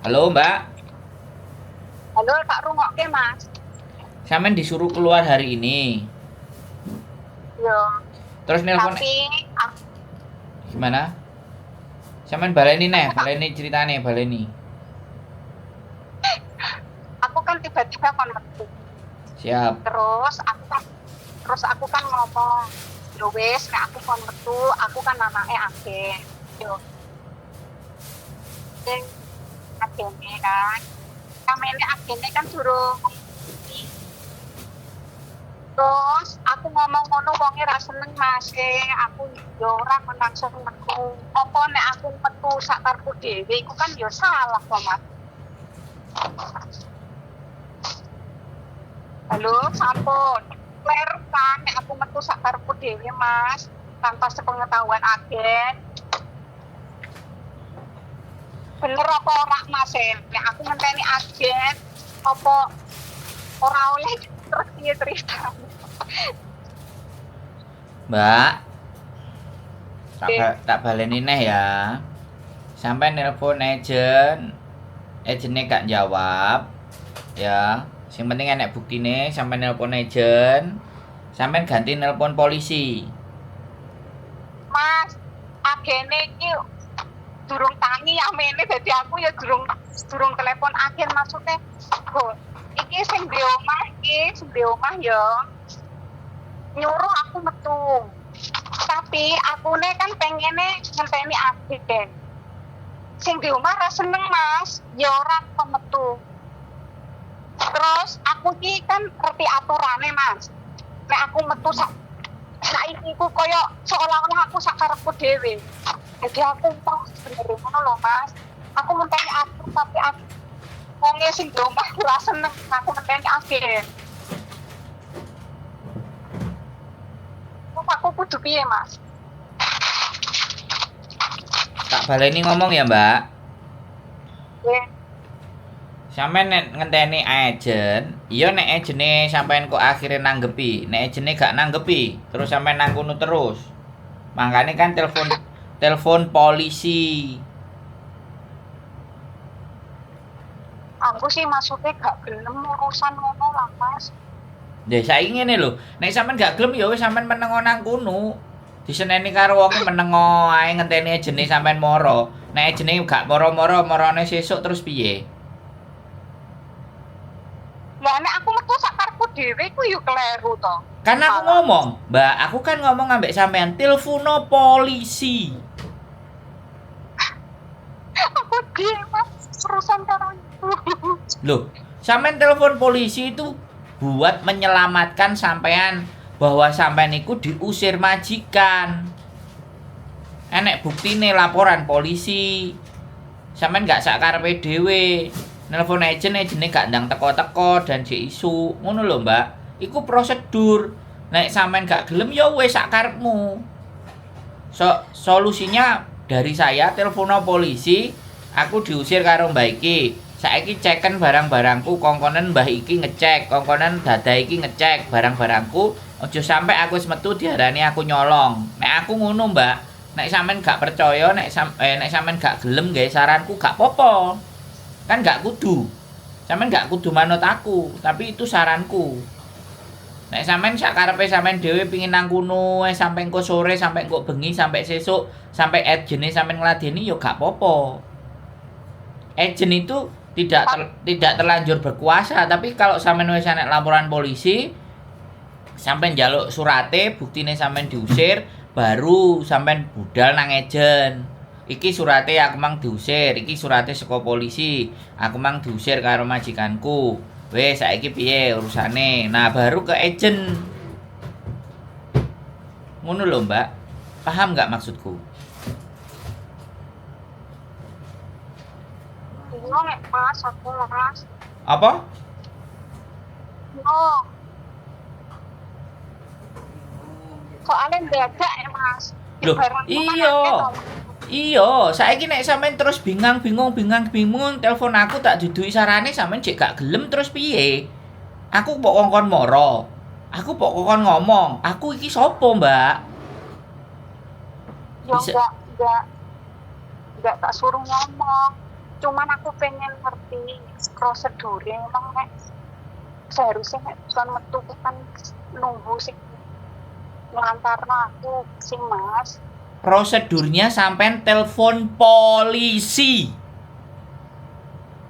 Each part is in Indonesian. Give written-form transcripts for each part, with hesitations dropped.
Halo Mbak, Halo, tak rungokke, Mas. sampean disuruh keluar hari ini. Yo, Terus nelpon tapi aku, gimana? Sampean baleni aku neh, tak baleni ceritane, baleni. aku kan tiba-tiba kon metu. Siap. Terus aku kan ngomong, yo wis nek aku kon metu, aku kan anake agen. Yo, sing agene kan. Kamene agene kan durung. Terus aku ngomong ngono wonge ra seneng Mas. Aku yo ora kon langsung metu. Apa nek aku metu sak karepku dhewe iku kan yo salah kok, Mas. Halo, sampun. Clear kan nek aku metu sak karepku dhewe, Mas, tanpa sepengetahuan agen. Bener apa ora, Mas? Nek aku ngenteni agen apa ora oleh terus piye cerita? Mbak, Oke, tak baleni neh ya. Sampai nelpon agent gak jawab, ya. Sing penting enek buktine, sampai nelpon agent, sampai ganti nelpon polisi. Mas, agene iki durung tangi amene dadi aku ya durung durung telepon agen maksudnya. Oh, iki sing di omah ya nyuruh aku metu. Tapi akune kan pengene ngenteni agen. Sing di omah ra seneng Mas, ya ora kok metu. Terus aku ki kan ngerti aturane Mas. Nek aku metu saiki ku koyo seolah-olah aku sak karepku dhewe. Jadi aku kok sebenarnya ngono lho Mas. Aku ngenteni atur tapi aku wonge sing di omah ora seneng aku ngenteni agen. Kok aku kudu piye Mas? Tak baleni ngomong ya Mbak. Ya, Sampeyan nek ngenteni agent, iya nek agene sampean kok akhirnya nanggepi. Nek agene gak nanggepi, terus sampean nang kono terus. Makanya kan telepon polisi. aku sih maksudnya gak gelem urusan ngono lah Mas. Ya saiki ngene lho, nek sampean gak gelem ya wis sampean menengo nang kono. Diseneni karo wonge menengo ae ngenteni agene sampean moro. Nek agene gak moro-moro, morone sesuk terus piye? Lah nek aku metu sak karepku dhewe ku yo kleru to. Kan aku Salah. ngomong, Mbak, aku kan ngomong ambek sampean telepono polisi. Aku dhewe Mas urusan karo itu. Loh, sampean telepon polisi itu buat menyelamatkan sampean bahwa sampean iku diusir majikan. Enek buktine laporan polisi. Sampean gak sak karepe dhewe. Nelpon agene gak ndang teko-teko dan jek isu. Ngono lho, Mbak. Iku prosedur. Nek sampean gak gelem ya wis sak karepmu. Solusinya dari saya telepono polisi, aku diusir karo Mbak iki. Saiki ceken barang-barangku, kongkonen Mbah iki ngecek, kongkonen dada iki ngecek barang-barangku. Ojo sampai aku wis metu diarani aku nyolong. Nek aku ngono, Mbak. Nek sampean gak percaya, nek sampean gak gelem gawe saranku gak popo. Kan gak kudu. Sampean gak kudu manut aku, tapi itu saranku. Nek sampean sak karepe sampean dhewe pengin nang kono sampe engko sore, sampe engko bengi, sampe sesuk, sampe agene sampean ngladeni ya gak popo. Agent itu tidak terlanjur berkuasa, tapi kalau sampean wis enek laporan polisi, sampean njaluk surate, buktine sampean diusir, baru sampean budal nang agent. Iki surate aku mang diusir, iki surate saka polisi. Aku mang diusir karo majikanku. Wes saiki piye urusane? Nah, baru ke agent. Ngono lho, Mbak. Paham nggak maksudku? Bingung nek Mas aku Mas. Apa? Oh, soalnya dadak ya Mas. Di Loh, barangku kan iya. akeh to. Iya, saiki nek sampean terus bingung, telepon aku tak duduki sarane sampean jek gak gelem terus piye? Aku kok kongkon moro. Aku kok kongkon ngomong, aku iki sapa, Mbak? Ya Bisa enggak tak suruh ngomong. Cuman aku pengen ngerti prosedurnya emang nek seharusnya nek bukan metu kan nunggu sing ngantarno aku sing Mas. Prosedurnya sampean telepon polisi.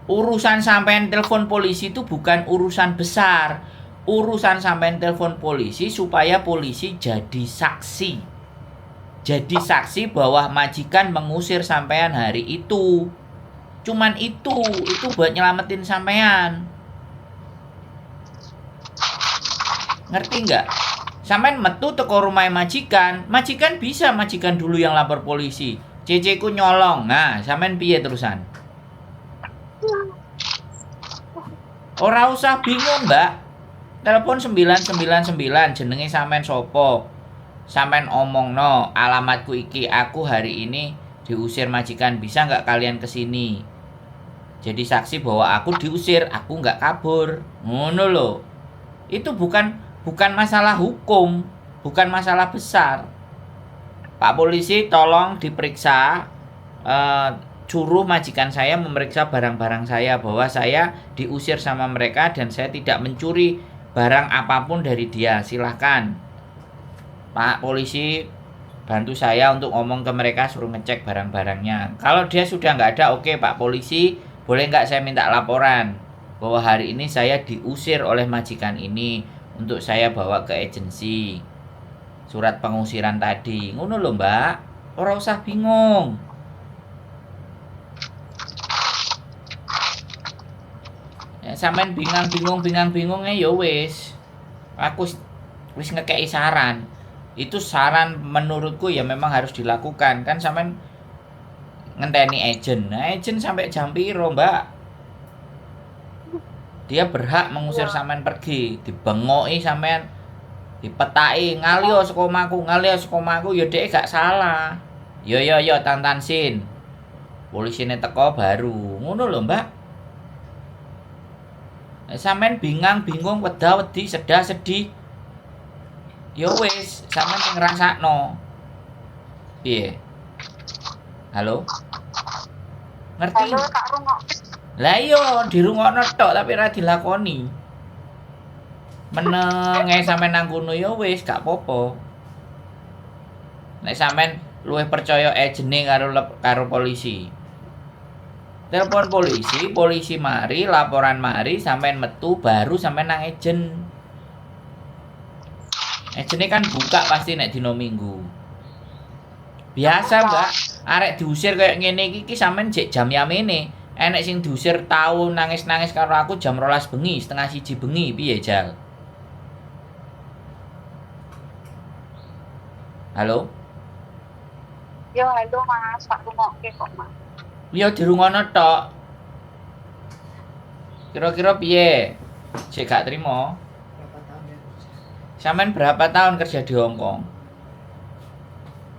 Urusan sampean telepon polisi itu bukan urusan besar. Urusan sampean telepon polisi supaya polisi jadi saksi. Jadi saksi bahwa majikan mengusir sampean hari itu. Cuman itu buat nyelamatin sampean. Ngerti nggak? Sampean metu teko rumah majikan bisa majikan dulu yang lapor polisi. Ceceku nyolong. Nah, sampean piye terusan? Ora usah bingung, Mbak. Telepon 999 jenenge sampean sopo? Sampean omongno, alamatku iki, aku hari ini diusir majikan, bisa nggak kalian kesini? Jadi saksi bahwa aku diusir, aku nggak kabur. Ngono loh. Itu bukan masalah hukum, bukan masalah besar. Pak polisi tolong diperiksa, suruh majikan saya memeriksa barang-barang saya bahwa saya diusir sama mereka dan saya tidak mencuri barang apapun dari dia. Silahkan Pak polisi bantu saya untuk ngomong ke mereka, suruh ngecek barang-barangnya. Kalau dia sudah nggak ada, oke Pak polisi, boleh nggak saya minta laporan bahwa hari ini saya diusir oleh majikan ini, untuk saya bawa ke agensi surat pengusiran tadi. Ngono lho Mbak, ora usah bingung. Ya, sampean bingung-bingungnya ya wis. Aku wis ngekei saran. Itu saran menurutku ya memang harus dilakukan. Kan sampean ngenteni agent. Nah, agent sampai jam piro, Mbak? Dia berhak mengusir sampean pergi, dibengoki sampean, dipetaki, ngalio saka omahku, ya dhek gak salah. Yo tantansin. Polisine teko baru. Ngono lho, Mbak. Sampean bingung, wedi, sedih. Ya wis, sampean sing ngrasakno. Piye? Halo? Ngerti? Halo Kak Rungok. Lah iya dirungokno tok tapi ora dilakoni. Meneng ae sampean nang kono ya wis gak apa-apa. Nek sampean luwih percaya agene karo polisi. Telepon polisi mari, laporan mari, sampean metu baru sampean nang agent. Agene kan buka pasti nek dino Minggu. Biasa, Mbak. Arek diusir kayak ngene iki sampean jek jam yamene. Enek sing diusir tau nangis-nangis karo aku jam 12 bengi, setengah 1 bengi, piye Jal? Halo? Yo halo Mas, Pak Rungokke kok Mas. Yo dirungono tok. Kira-kira piye? Cek gak trimo. Sampean berapa tahun kerja di Hong Kong?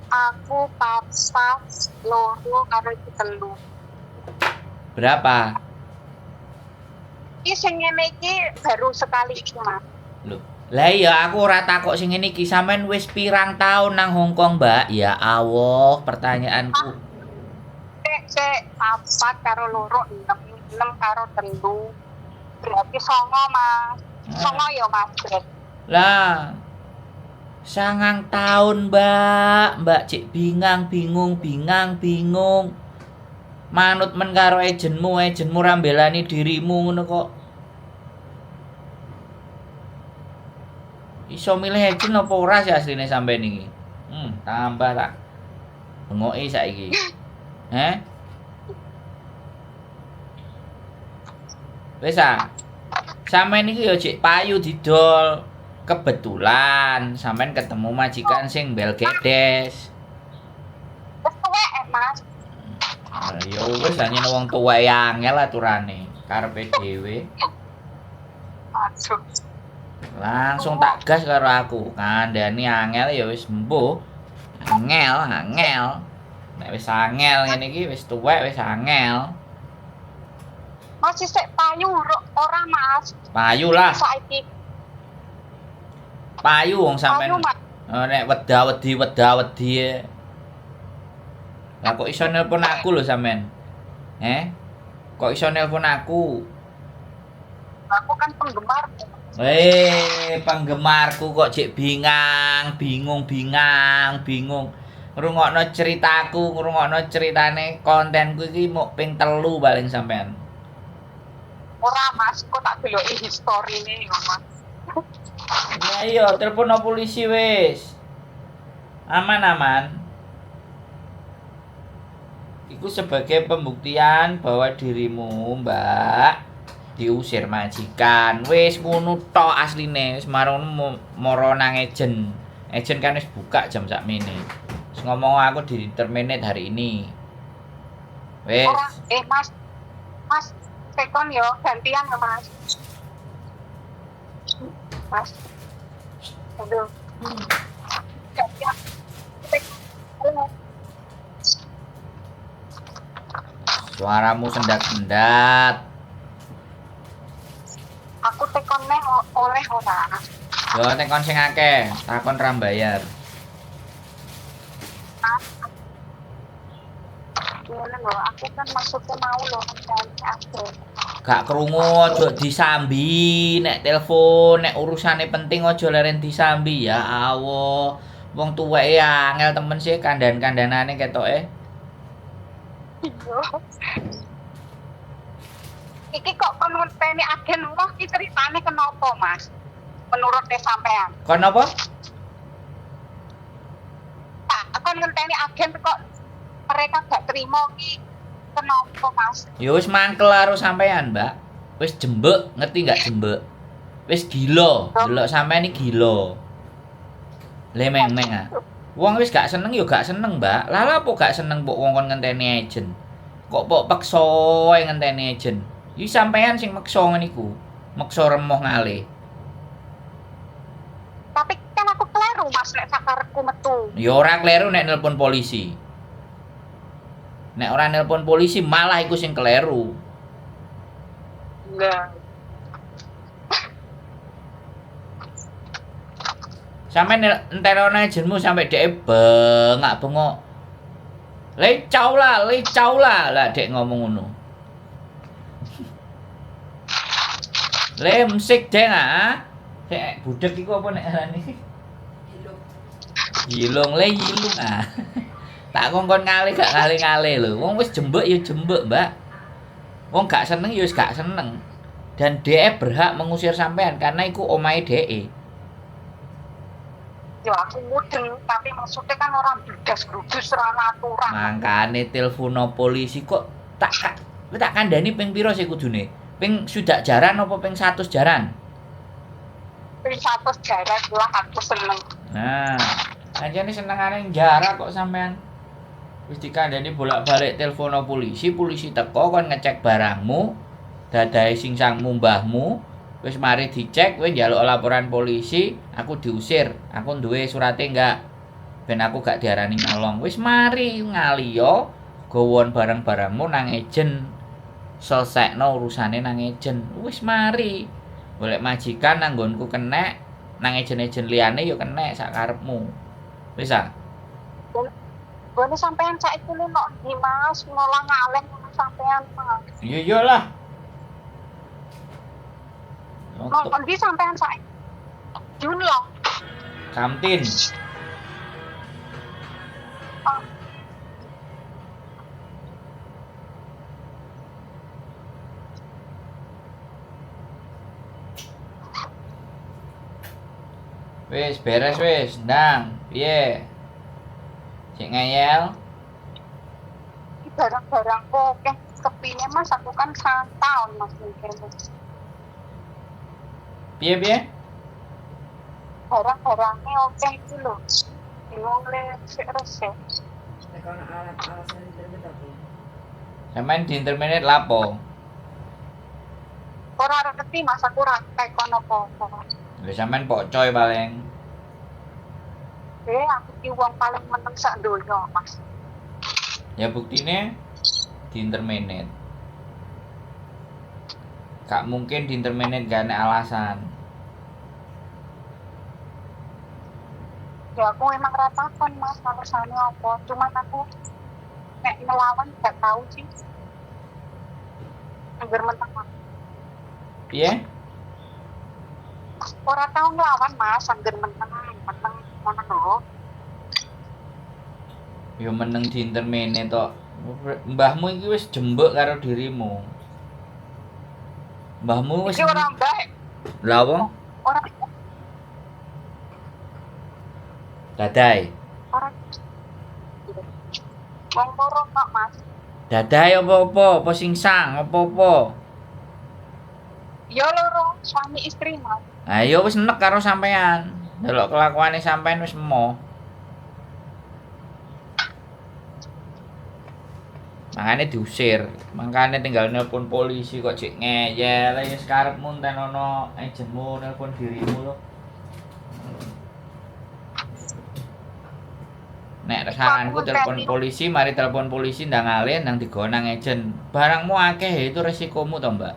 Aku papas loro karo iki telu. Berapa? Iki sing ngene iki baru sekali iki Mas. Loh. Lah iya aku ora takok sing ngene iki, sampean wis pirang tahun nang Hong Kong, Mbak? Ya Allah, pertanyaanku. Cek papat karo loro 6 karo telu. Berarti 9 Mas. 9 ya Mas. Lah 9 tahun, Mbak cek bingung. Manut men karo agentmu ra mbelani dirimu ngono kok. Iso milih agent apa ora sih asline sampean iki? Tambah tak bengoki saiki. Wis sampean iki ya cek payu didol. Kebetulan sampean ketemu majikan sing bel gedes. Wis tuwek Mas. Ya wis anyene wong tuwek angel aturane karepe dhewe. Aduh. Langsung tak gas karo aku. Kandhani angel ya wis empuh. Angel. Nek wis angel ngene iki wis tuwek wis angel. Masih sik payu ora Mas. Payu lah. Saiki Payu wong sampean. payu Mas. Nek wedi. Lah kok iso nelpon aku lho sampean? Kok iso nelpon aku? Aku kan penggemar. Penggemarku kok cek bingung. Ngrungokno ceritaku, ngrungokno ceritane kontenku iki mok ping 3 paling sampean. Ora Mas, kok tak deloki historine yo Mas. Ya iya, telepon polisi wis. Aman. Iku sebagai pembuktian bahwa dirimu, Mbak, diusir majikan. Wis ngono tok asline. Wis marono moro nang ejen. Ejen kan wis buka jam sakmene. Wis ngomong aku di terminate hari ini. Wis. Ora, Mas. Mas, tekon yo gantian ya Mas. Mas. Aduh. Gantian. Suaramu sendat-sendat. Aku tekonnya oleh ora. Yo tekon sing akeh, takon ra bayar. Ngene lho, aku kan maksudnya mau lho mencari aku. Gak krungu aja disambi, nek telepon, nek urusane penting aja leren disambi ya Allah. Wong tuweke angel temen sih kandan-kandanane ketoke. Iya. Iki kok kon ngenteni agen wong iki ceritane kenapa, Mas? Menurut sampean. Kon apa? Kon ngenteni agen kok mereka gak terima iki kenapa, Mas? Ya wis mangkel karo sampean, Mbak. Wis jembek, ngerti gak jembek? Wis gila, delok sampean iki gila. Lemeng-meng ah. Wong wis gak seneng ya gak seneng, Mbak. Lah apa gak seneng mbok wong kon ngenteni ejen? Kok mbok peksa ngenteni ejen? Iki sampean sing meksa ngene iku. Meksa remoh ngalih. Tapi kan aku kleru, Mas, nek sakarepku metu. Ya ora kleru nek nelpon polisi. Nek ora nelpon polisi malah iku sing kleru. Enggak. Sampe enterono ejenmu sampe dhek bengak-bengok. Lecau lah, lah dek ngomong ngono. Lemsik dek ah. Dek budek iku apa nek arane? Yilung ah. Tak kongkon ngalih gak ngalih-ngalih lho. Wong wis jembek ya jembek, Mbak. Wong gak seneng ya wis gak seneng. Dan dhek berhak mengusir sampean karena iku omahe dhek. Ya aku mudeng, tapi maksudnya kan orang bludas-bludus ora aturan. Mangkane telepono polisi kok tak kandhani ping pira sih kudune? Ping sudah jaran apa ping 100 jaran? Ping 100 jaran lah aku seneng. Nah, anjane senengane jarak kok sampean. Wis dikandhani bolak-balik telepono polisi teko kon ngecek barangmu, dadahe singsangmu mbahmu, wis mari dicek kowe njaluk laporan polisi, aku diusir. Aku duwe surate enggak? Ben aku gak diarani nyolong. Wis mari ngaliyo gowon barang-barangmu nang ejen. Selesaino urusane nang ejen. Wis mari. Golek majikan nang nggonku kenek, nang ejen-ejen liyane ya kenek sak karepmu. Wis ah. Bone sampean saiki lho nok ndi Mas, ngolah ngaleh sampean Mas. Iya iyalah. Nonton di sampean saiki. Junlong. Kamtin. Wis beres wis, ndang. Piye? Cek ngeyel. Barang-barang oke kepine Mas, aku kan santai Mas mungkin. Piye? Barang-barangnya oke itu lho. Bingung le resik. Sampeyan di internet lapo? Ora ngerti Mas, aku ora tekon apa-apa. Lha sampeyan pocoy paling. Aku ki wong paling meneng sak donya Mas. Ya buktine di internet. Gak mungkin di internet gak ada alasan. Ya aku emang ratakon Mas, alasannya apa. Cuman aku nek ngelawan gak tahu sih. Angger meneng. Piye? Ora tau nglawan Mas, angger meneng ngono lho. Ya meneng dinten mene tok. Mbahmu iki wis jembek karo dirimu. Mbahmu wis Iki ora mbah, lha apa? ora Dadai. ora. Wong loro kok Mas. Dadai apa-apa, apa singsang, apa-apa. Ya loro, suami istri Mas. Ah ya wis enek karo sampean. Delok kelakuane sampean wis emoh. Makanya diusir, makanya tinggal nelpon polisi kok cek ngeyel, ya sekarepmu enten ono ejenmu nelpon dirimu lo. Nek saranku telepon polisi, mari telepon polisi ndang alih ndang digonang ejen. Barangmu akeh itu resikomu to, Mbak.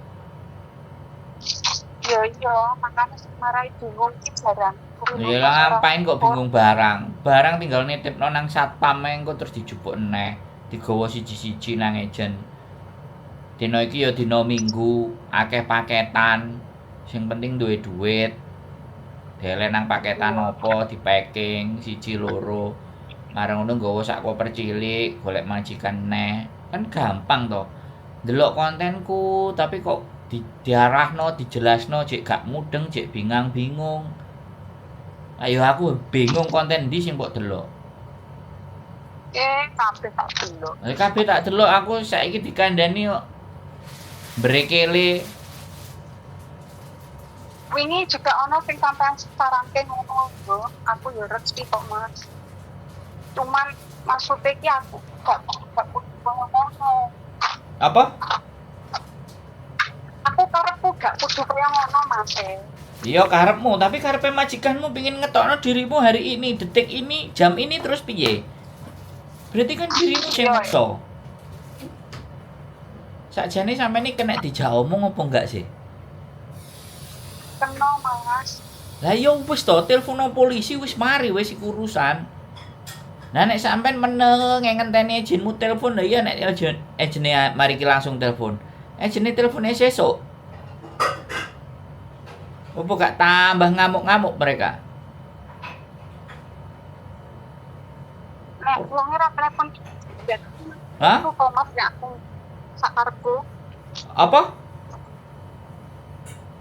Iya, makanya semarai bingung iki barang. Ya lah ngapain kok bingung barang? Barang tinggal nitipno nang satpam engko terus dijupuk neh. Digawa siji-siji nang ejen. Dina iki ya dina Minggu, akeh paketan. Sing penting duwe duit. Dele nang paketan apa di-packing siji loro. Marang ngono nggawa sak koper cilik, golek majikan neh. Kan gampang to. Delok kontenku tapi kok diarahno, dijelasno cek gak mudeng, cek bingung. Ayo aku bingung konten ndi sing mbok delok. Kabeh tak delok. Kabeh tak delok aku saiki dikandani kok brekele. Wingi juga ono sing sampean saranke ngono lho. Aku yo rezeki kok Mas. Cuman maksudnya ki aku gak ngono. Apa? Aku karepku gak kudu kaya ngono Mas. Iya karepmu, tapi karepe majikanmu pengin ngetokno dirimu hari ini, detik ini, jam ini terus piye? Berarti kan dirimu sing maksa. Sakjane sampeyan iki kena dijak omong apa enggak sih? Kena Mas. Lah ya wis to, telepono polisi wis mari wis iku urusan. Nah nek sampean meneng ngenteni ejenmu telepon lha iya nek ejene mari ki langsung telepon. Ejene telefone sesuk. Apa gak tambah ngamuk-ngamuk mereka? Nek wong ora telepon. Hah? Aku kok Mas ya aku sakarepku. Apa?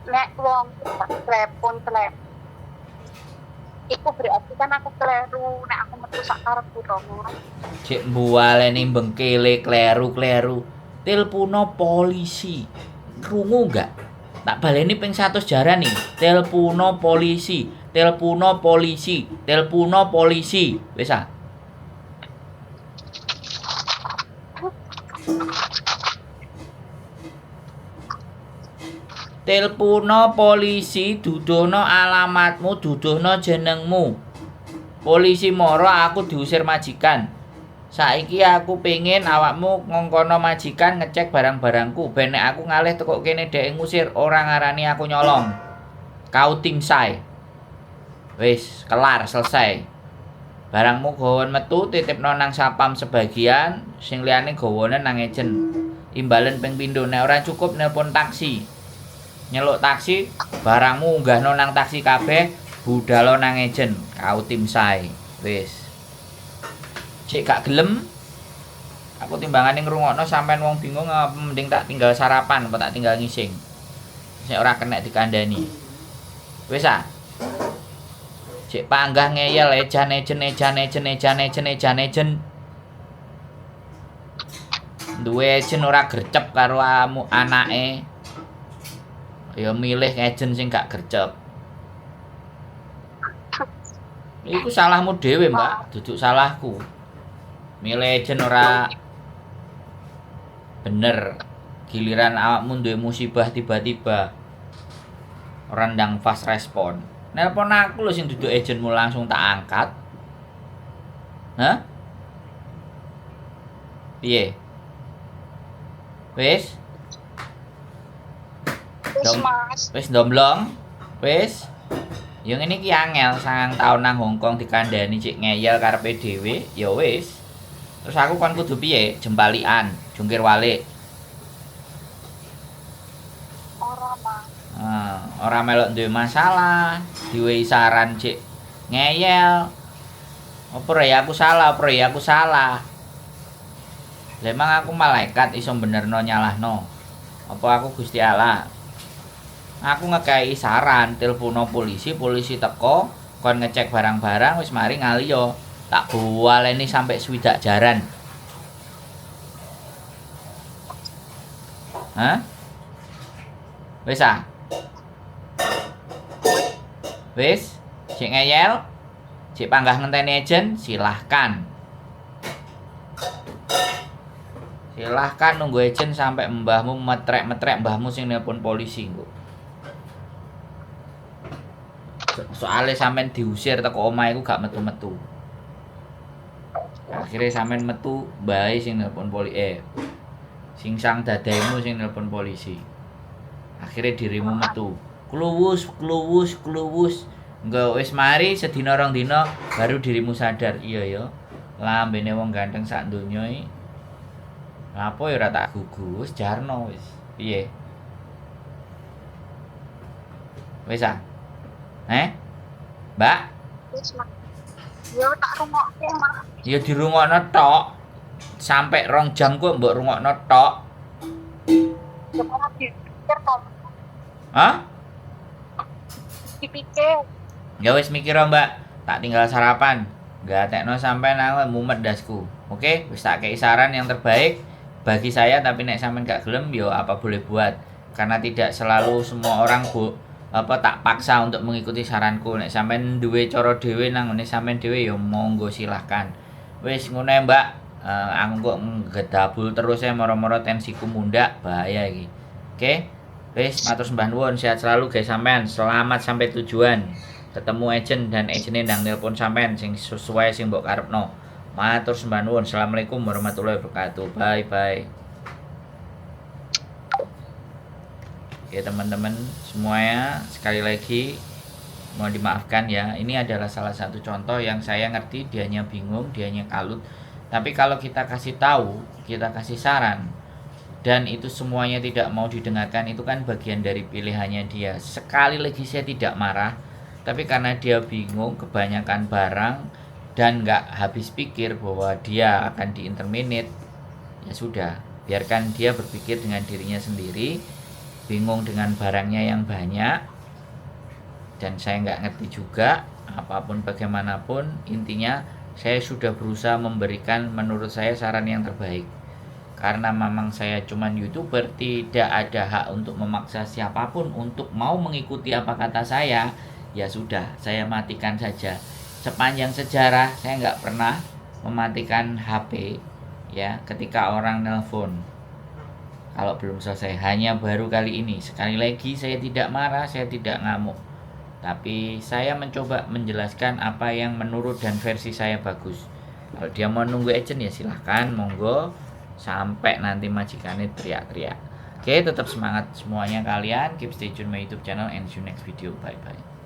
Nek wong telepon. Iku berarti kan aku kleru, nek aku metu sakarepku to. Cek mbualeni bengkele kleru-kleru. Telepono polisi. Krungu enggak? Tak baleni ping 100 jaran nih. Telepono polisi, telepono polisi, telepono polisi. Wis ah. Telepono polisi, duduhno alamatmu, duduhno jenengmu. Polisi moro aku diusir majikan. Saiki aku pengen awakmu ngongkono majikan ngecek barang-barangku. Ben nek aku ngalih teko kene dhek ngusir ora ngarani aku nyolong. Kau tim sai. Wis, kelar, selesai. Barangmu gawon metu titipno nang sapam sebagian, sing liyane gawane nang ejen. Imbalen ping pindho nek ora cukup nelpon taksi. Nyeluk taksi, barangmu unggahno nang taksi kabeh, budalo nang ejen. Kau tim sai. Wis. Cek gak gelem. Aku timbangane ngrungokno sampean wong bingung mending tak tinggal sarapan apa tak tinggal ngising. Sik ora kena dikandani. Wis ah. Cek panggah ngeyel ejan. Duwe ejen ora gercep karo anake. Ya milih ejen sing gak gercep. Iku salahmu dhewe, Mbak, duduk salahku. Milih ejen ora bener. Giliran awakmu duwe musibah tiba-tiba. Ora ndang fast respon. Nelpon aku lho sing duduk ejenmu langsung tak angkat. Hah? Piye? Wis? Wis ndomblong? Wis? Ya ngene iki angel 9 taun nang Hongkong dikandani cek ngeyel karepe dhewe, ya wis. Terus aku kon kudu piye? Jembalian, jungkir walik. ora melok duwe masalah, diwehi saran cek ngeyel. Apa ya aku salah, apa ya aku salah. Lah emang aku malaikat iso benerno nyalahno. Apa aku Gusti Allah? Aku ngekei saran, telepono polisi, polisi teko, kon ngecek barang-barang wis mari ngaliyo. Tak bualeni sampai swidak jaran. Hah? Wis ah? Wis, sik ngeyel, sik panggah ngenteni ejen, silahkan. Silahkan nunggu ejen sampai mbahmu metrek-metrek mbahmu sing nelpon polisi engko. Soalnya sampean diusir teko omah iku gak metu-metu. Akhirnya sampean metu bae sing nelpon polisi sing sang dadaimu sing nelpon polisi. Akhirnya dirimu metu. Kluwus. Engko wis mari sedina rong dina baru dirimu sadar. Iya ya. Lambene wong ganteng sak donya iki. Apa ya ora tak gugus jarno wis. Piye? Wis ah. Mbak? Wis, Mak. Ya tak rungokke, Mak. Ya dirungokno tok. Sampai 2 jam kok mbok rungokno tok. Ya malah dipikir kok. Hah? Dipikir. Ya wis mikir Mbak. Tak tinggal sarapan. Gatekno sampean aku mumet dasku. Oke, wis tak kei saran yang terbaik bagi saya, tapi nek sampean gak gelem yo apa boleh buat. Karena tidak selalu semua orang tak paksa untuk mengikuti saranku. Nek sampean duwe cara dhewe nang ngene sampean dhewe ya monggo silahkan. Wis ngono ya, Mbak. Aku kok ngedabul terus ya moro-moro tensiku mundak, bahaya iki. Oke. Wis matur sembah nuwun, sehat selalu guys sampean. Selamat sampai tujuan. Ketemu agent dan agentnya ndang nelpon sampean sing sesuai sing mbok karepno. Matur sembah nuwun. Assalamualaikum warahmatullahi wabarakatuh. Bye bye. Oke teman-teman semuanya, sekali lagi mohon dimaafkan ya. Ini adalah salah satu contoh yang saya ngerti dianya bingung, dianya kalut. Tapi kalau kita kasih tahu, kita kasih saran, dan itu semuanya tidak mau didengarkan, itu kan bagian dari pilihannya dia. Sekali lagi saya tidak marah, tapi karena dia bingung, kebanyakan barang, dan nggak habis pikir bahwa dia akan di-interminate, ya sudah, biarkan dia berpikir dengan dirinya sendiri. Bingung dengan barangnya yang banyak, dan saya nggak ngerti juga. Apapun bagaimanapun, intinya saya sudah berusaha memberikan menurut saya saran yang terbaik. Karena memang saya cuman YouTuber, tidak ada hak untuk memaksa siapapun untuk mau mengikuti apa kata saya. Ya sudah, saya matikan saja. Sepanjang sejarah saya nggak pernah mematikan HP ya ketika orang nelpon. Kalau belum selesai, hanya baru kali ini. Sekali lagi saya tidak marah, saya tidak ngamuk. Tapi saya mencoba menjelaskan apa yang menurut dan versi saya bagus. Kalau dia mau nunggu agent ya silahkan, monggo. Sampai nanti majikannya teriak-teriak. Oke, tetap semangat semuanya kalian. Keep stay tune my YouTube channel and see you next video. Bye bye.